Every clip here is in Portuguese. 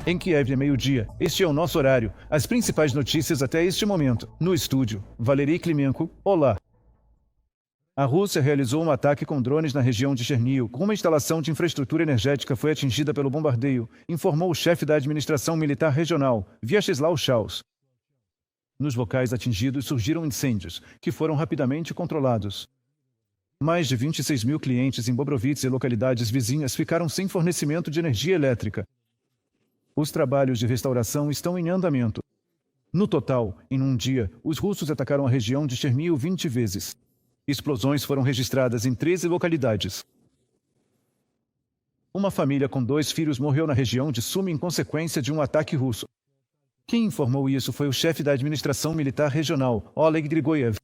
Em Kiev é meio-dia. Este é o nosso horário. As principais notícias até este momento. No estúdio, Valery Klimenko. Olá. A Rússia realizou um ataque com drones na região de Chernihiv. Uma instalação de infraestrutura energética foi atingida pelo bombardeio, informou o chefe da administração militar regional, Vyacheslav Shaus. Nos locais atingidos surgiram incêndios, que foram rapidamente controlados. Mais de 26 mil clientes em Bobrovitz e localidades vizinhas ficaram sem fornecimento de energia elétrica. Os trabalhos de restauração estão em andamento. No total, em um dia, os russos atacaram a região de Chernihiv 20 vezes. Explosões foram registradas em 13 localidades. Uma família com 2 filhos morreu na região de Sumi em consequência de um ataque russo. Quem informou isso foi o chefe da administração militar regional, Oleg Grigoyev.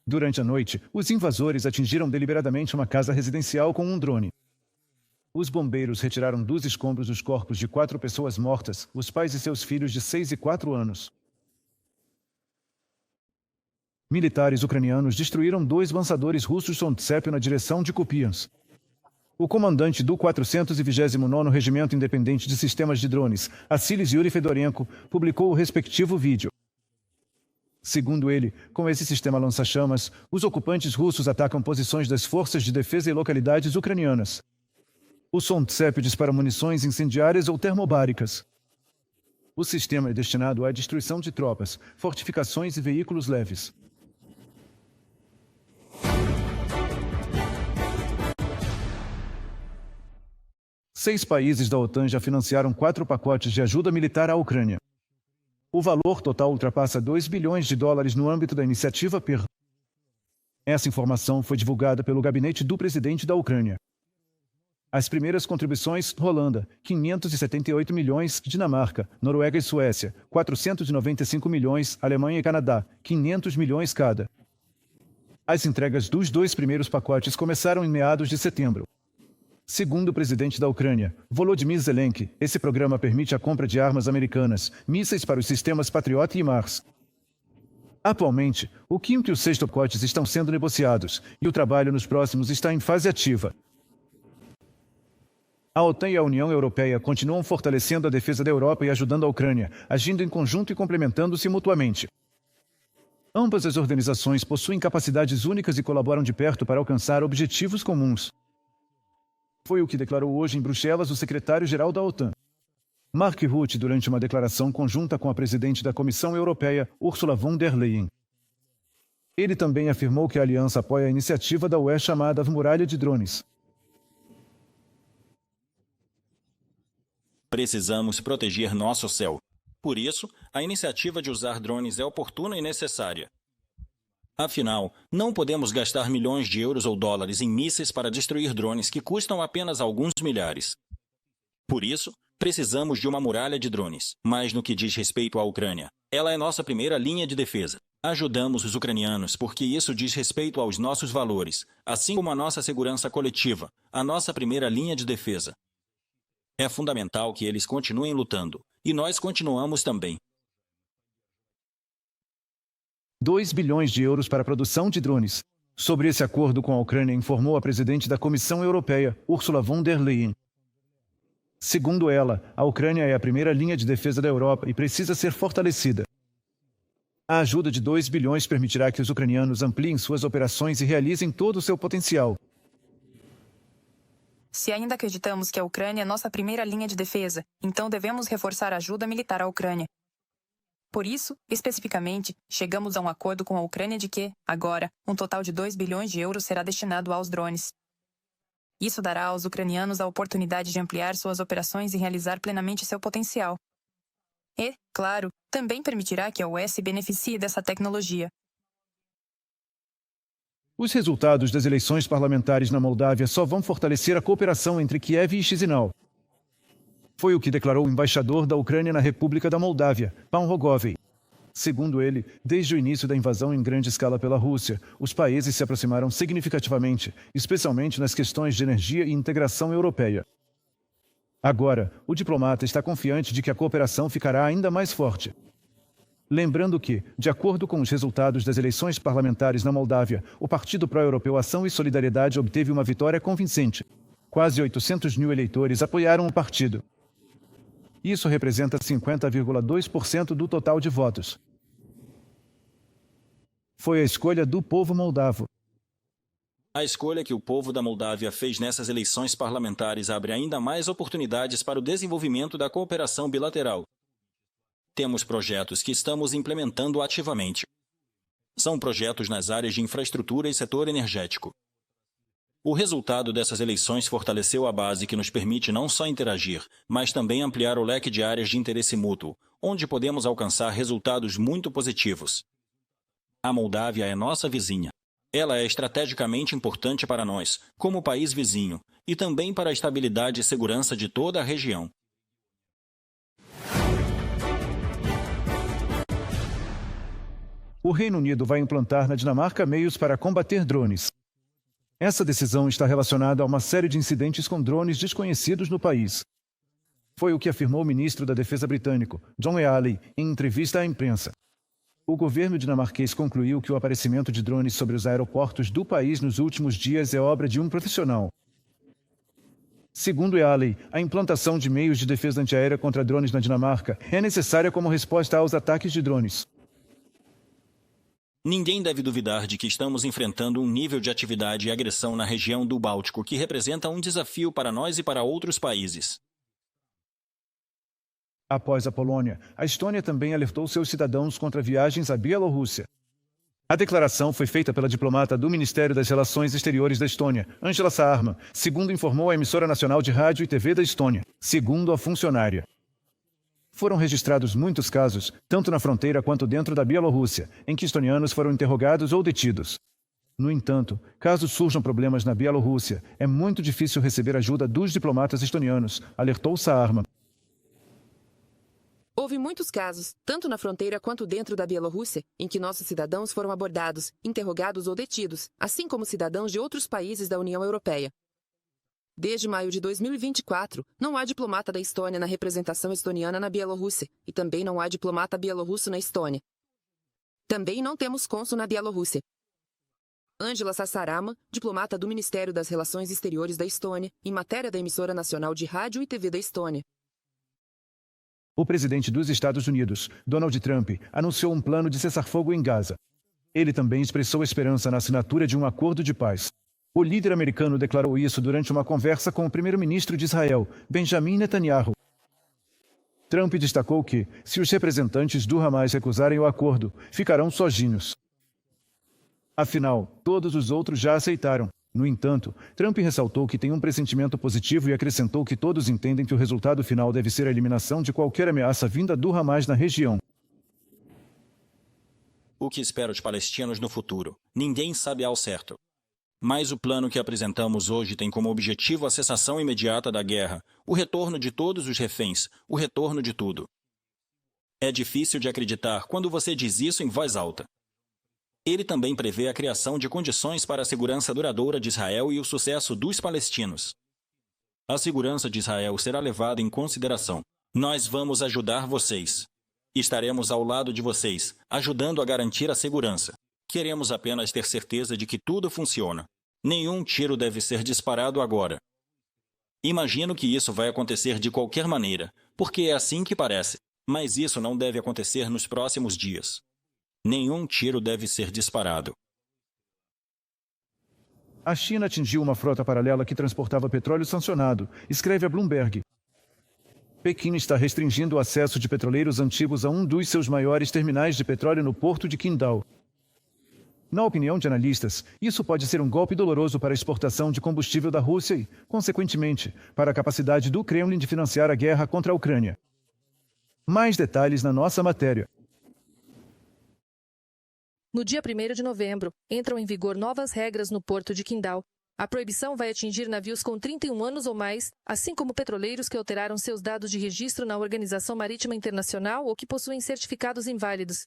Durante a noite, os invasores atingiram deliberadamente uma casa residencial com um drone. Os bombeiros retiraram dos escombros os corpos de 4 pessoas mortas, os pais e seus filhos de 6 e 4 anos. Militares ucranianos destruíram 2 lançadores russos Sontsepp na direção de Kupiansk. O comandante do 429º Regimento Independente de Sistemas de Drones, Assilis Yuri Fedorenko, publicou o respectivo vídeo. Segundo ele, com esse sistema lança-chamas, os ocupantes russos atacam posições das forças de defesa e localidades ucranianas. O Sontsepp dispara munições incendiárias ou termobáricas. O sistema é destinado à destruição de tropas, fortificações e veículos leves. Seis países da OTAN já financiaram 4 pacotes de ajuda militar à Ucrânia. O valor total ultrapassa $2 bilhões no âmbito da iniciativa PER. Essa informação foi divulgada pelo gabinete do presidente da Ucrânia. As primeiras contribuições: Holanda, 578 milhões, Dinamarca, Noruega e Suécia, 495 milhões, Alemanha e Canadá, 500 milhões cada. As entregas dos 2 primeiros pacotes começaram em meados de setembro. Segundo o presidente da Ucrânia, Volodymyr Zelensky, esse programa permite a compra de armas americanas, mísseis para os sistemas Patriot e Mars. Atualmente, o 5º e o 6º pacotes estão sendo negociados, e o trabalho nos próximos está em fase ativa. A OTAN e a União Europeia continuam fortalecendo a defesa da Europa e ajudando a Ucrânia, agindo em conjunto e complementando-se mutuamente. Ambas as organizações possuem capacidades únicas e colaboram de perto para alcançar objetivos comuns. Foi o que declarou hoje em Bruxelas o secretário-geral da OTAN, Mark Rutte, durante uma declaração conjunta com a presidente da Comissão Europeia, Ursula von der Leyen. Ele também afirmou que a aliança apoia a iniciativa da UE chamada Muralha de Drones. Precisamos proteger nosso céu. Por isso, a iniciativa de usar drones é oportuna e necessária. Afinal, não podemos gastar milhões de euros ou dólares em mísseis para destruir drones que custam apenas alguns milhares. Por isso, precisamos de uma muralha de drones. Mas no que diz respeito à Ucrânia, ela é nossa primeira linha de defesa. Ajudamos os ucranianos porque isso diz respeito aos nossos valores, assim como a nossa segurança coletiva, a nossa primeira linha de defesa. É fundamental que eles continuem lutando, e nós continuamos também. 2 bilhões de euros para a produção de drones. Sobre esse acordo com a Ucrânia, informou a presidente da Comissão Europeia, Ursula von der Leyen. Segundo ela, a Ucrânia é a primeira linha de defesa da Europa e precisa ser fortalecida. A ajuda de 2 bilhões permitirá que os ucranianos ampliem suas operações e realizem todo o seu potencial. Se ainda acreditamos que a Ucrânia é nossa primeira linha de defesa, então devemos reforçar a ajuda militar à Ucrânia. Por isso, especificamente, chegamos a um acordo com a Ucrânia de que, agora, um total de 2 bilhões de euros será destinado aos drones. Isso dará aos ucranianos a oportunidade de ampliar suas operações e realizar plenamente seu potencial. E, claro, também permitirá que a UE se beneficie dessa tecnologia. Os resultados das eleições parlamentares na Moldávia só vão fortalecer a cooperação entre Kiev e Chisinau. Foi o que declarou o embaixador da Ucrânia na República da Moldávia, Pan Rogovej. Segundo ele, desde o início da invasão em grande escala pela Rússia, os países se aproximaram significativamente, especialmente nas questões de energia e integração europeia. Agora, o diplomata está confiante de que a cooperação ficará ainda mais forte. Lembrando que, de acordo com os resultados das eleições parlamentares na Moldávia, o Partido Pró-Europeu Ação e Solidariedade obteve uma vitória convincente. Quase 800 mil eleitores apoiaram o partido. Isso representa 50,2% do total de votos. Foi a escolha do povo moldavo. A escolha que o povo da Moldávia fez nessas eleições parlamentares abre ainda mais oportunidades para o desenvolvimento da cooperação bilateral. Temos projetos que estamos implementando ativamente. São projetos nas áreas de infraestrutura e setor energético. O resultado dessas eleições fortaleceu a base que nos permite não só interagir, mas também ampliar o leque de áreas de interesse mútuo, onde podemos alcançar resultados muito positivos. A Moldávia é nossa vizinha. Ela é estrategicamente importante para nós, como país vizinho, e também para a estabilidade e segurança de toda a região. O Reino Unido vai implantar na Dinamarca meios para combater drones. Essa decisão está relacionada a uma série de incidentes com drones desconhecidos no país. Foi o que afirmou o ministro da Defesa britânico, John Healey, em entrevista à imprensa. O governo dinamarquês concluiu que o aparecimento de drones sobre os aeroportos do país nos últimos dias é obra de um profissional. Segundo Healey, a implantação de meios de defesa antiaérea contra drones na Dinamarca é necessária como resposta aos ataques de drones. Ninguém deve duvidar de que estamos enfrentando um nível de atividade e agressão na região do Báltico que representa um desafio para nós e para outros países. Após a Polônia, a Estônia também alertou seus cidadãos contra viagens à Bielorrússia. A declaração foi feita pela diplomata do Ministério das Relações Exteriores da Estônia, Angela Saarma, segundo informou a emissora nacional de rádio e TV da Estônia, segundo a funcionária. Foram registrados muitos casos, tanto na fronteira quanto dentro da Bielorrússia, em que estonianos foram interrogados ou detidos. No entanto, caso surjam problemas na Bielorrússia, é muito difícil receber ajuda dos diplomatas estonianos, alertou Saarma. Houve muitos casos, tanto na fronteira quanto dentro da Bielorrússia, em que nossos cidadãos foram abordados, interrogados ou detidos, assim como cidadãos de outros países da União Europeia. Desde maio de 2024, não há diplomata da Estônia na representação estoniana na Bielorrússia, e também não há diplomata bielorrusso na Estônia. Também não temos cônsul na Bielorrússia. Angela Saarma, diplomata do Ministério das Relações Exteriores da Estônia, em matéria da emissora nacional de rádio e TV da Estônia. O presidente dos Estados Unidos, Donald Trump, anunciou um plano de cessar-fogo em Gaza. Ele também expressou esperança na assinatura de um acordo de paz. O líder americano declarou isso durante uma conversa com o primeiro-ministro de Israel, Benjamin Netanyahu. Trump destacou que, se os representantes do Hamas recusarem o acordo, ficarão sozinhos. Afinal, todos os outros já aceitaram. No entanto, Trump ressaltou que tem um pressentimento positivo e acrescentou que todos entendem que o resultado final deve ser a eliminação de qualquer ameaça vinda do Hamas na região. O que espera os palestinos no futuro? Ninguém sabe ao certo. Mas o plano que apresentamos hoje tem como objetivo a cessação imediata da guerra, o retorno de todos os reféns, o retorno de tudo. É difícil de acreditar quando você diz isso em voz alta. Ele também prevê a criação de condições para a segurança duradoura de Israel e o sucesso dos palestinos. A segurança de Israel será levada em consideração. Nós vamos ajudar vocês. Estaremos ao lado de vocês, ajudando a garantir a segurança. Queremos apenas ter certeza de que tudo funciona. Nenhum tiro deve ser disparado agora. Imagino que isso vai acontecer de qualquer maneira, porque é assim que parece. Mas isso não deve acontecer nos próximos dias. Nenhum tiro deve ser disparado. A China atingiu uma frota paralela que transportava petróleo sancionado, escreve a Bloomberg. Pequim está restringindo o acesso de petroleiros antigos a um dos seus maiores terminais de petróleo no porto de Qingdao. Na opinião de analistas, isso pode ser um golpe doloroso para a exportação de combustível da Rússia e, consequentemente, para a capacidade do Kremlin de financiar a guerra contra a Ucrânia. Mais detalhes na nossa matéria. No dia 1º de novembro, entram em vigor novas regras no porto de Qingdao. A proibição vai atingir navios com 31 anos ou mais, assim como petroleiros que alteraram seus dados de registro na Organização Marítima Internacional ou que possuem certificados inválidos.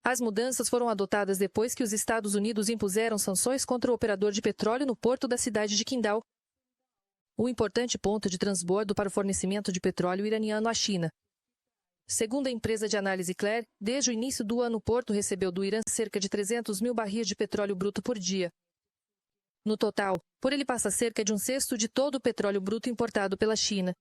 As mudanças foram adotadas depois que os Estados Unidos impuseram sanções contra o operador de petróleo no porto da cidade de Qingdao, um importante ponto de transbordo para o fornecimento de petróleo iraniano à China. Segundo a empresa de análise Clair, desde o início do ano o porto recebeu do Irã cerca de 300 mil barris de petróleo bruto por dia. No total, por ele passa cerca de 1/6 de todo o petróleo bruto importado pela China.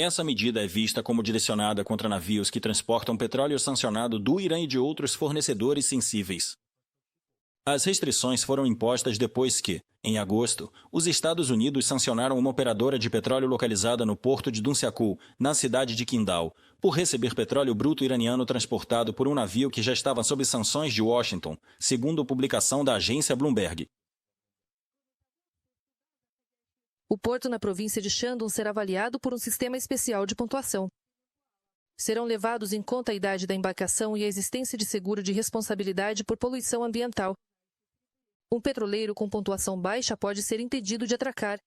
Essa medida é vista como direcionada contra navios que transportam petróleo sancionado do Irã e de outros fornecedores sensíveis. As restrições foram impostas depois que, em agosto, os Estados Unidos sancionaram uma operadora de petróleo localizada no porto de Dunsiakul, na cidade de Qingdao, por receber petróleo bruto iraniano transportado por um navio que já estava sob sanções de Washington, segundo publicação da agência Bloomberg. O porto na província de Shandong será avaliado por um sistema especial de pontuação. Serão levados em conta a idade da embarcação e a existência de seguro de responsabilidade por poluição ambiental. Um petroleiro com pontuação baixa pode ser impedido de atracar.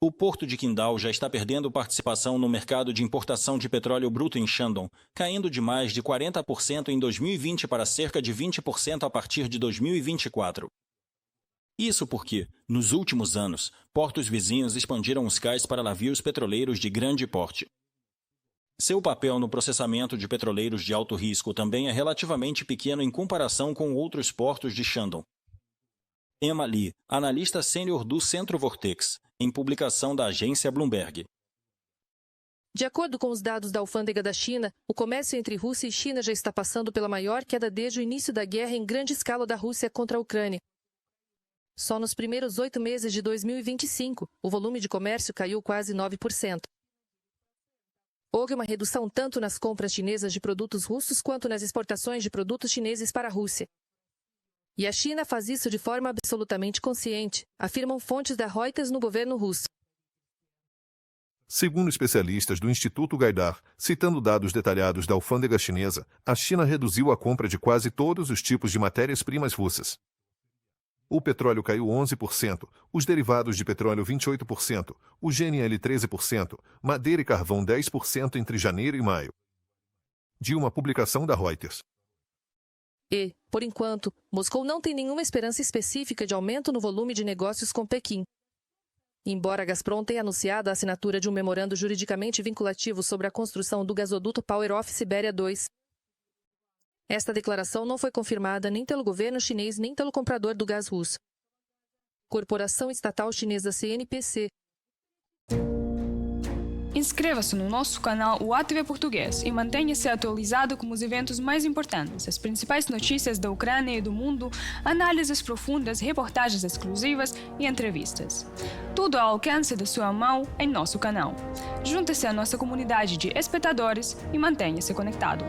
O porto de Qingdao já está perdendo participação no mercado de importação de petróleo bruto em Shandong, caindo de mais de 40% em 2020 para cerca de 20% a partir de 2024. Isso porque, nos últimos anos, portos vizinhos expandiram os cais para navios petroleiros de grande porte. Seu papel no processamento de petroleiros de alto risco também é relativamente pequeno em comparação com outros portos de Shandong. Emma Lee, analista sênior do Centro Vortex, em publicação da agência Bloomberg. De acordo com os dados da alfândega da China, o comércio entre Rússia e China já está passando pela maior queda desde o início da guerra em grande escala da Rússia contra a Ucrânia. Só nos primeiros 8 meses de 2025, o volume de comércio caiu quase 9%. Houve uma redução tanto nas compras chinesas de produtos russos quanto nas exportações de produtos chineses para a Rússia. E a China faz isso de forma absolutamente consciente, afirmam fontes da Reuters no governo russo. Segundo especialistas do Instituto Gaidar, citando dados detalhados da alfândega chinesa, a China reduziu a compra de quase todos os tipos de matérias-primas russas. O petróleo caiu 11%, os derivados de petróleo 28%, o GNL 13%, madeira e carvão 10% entre janeiro e maio. De uma publicação da Reuters. E, por enquanto, Moscou não tem nenhuma esperança específica de aumento no volume de negócios com Pequim. Embora a Gazprom tenha anunciado a assinatura de um memorando juridicamente vinculativo sobre a construção do gasoduto Power of Siberia 2. Esta declaração não foi confirmada nem pelo governo chinês nem pelo comprador do gás russo. Corporação Estatal Chinesa CNPC. Inscreva-se no nosso canal UATV Português e mantenha-se atualizado com os eventos mais importantes, as principais notícias da Ucrânia e do mundo, análises profundas, reportagens exclusivas e entrevistas. Tudo ao alcance da sua mão em nosso canal. Junte-se à nossa comunidade de espectadores e mantenha-se conectado.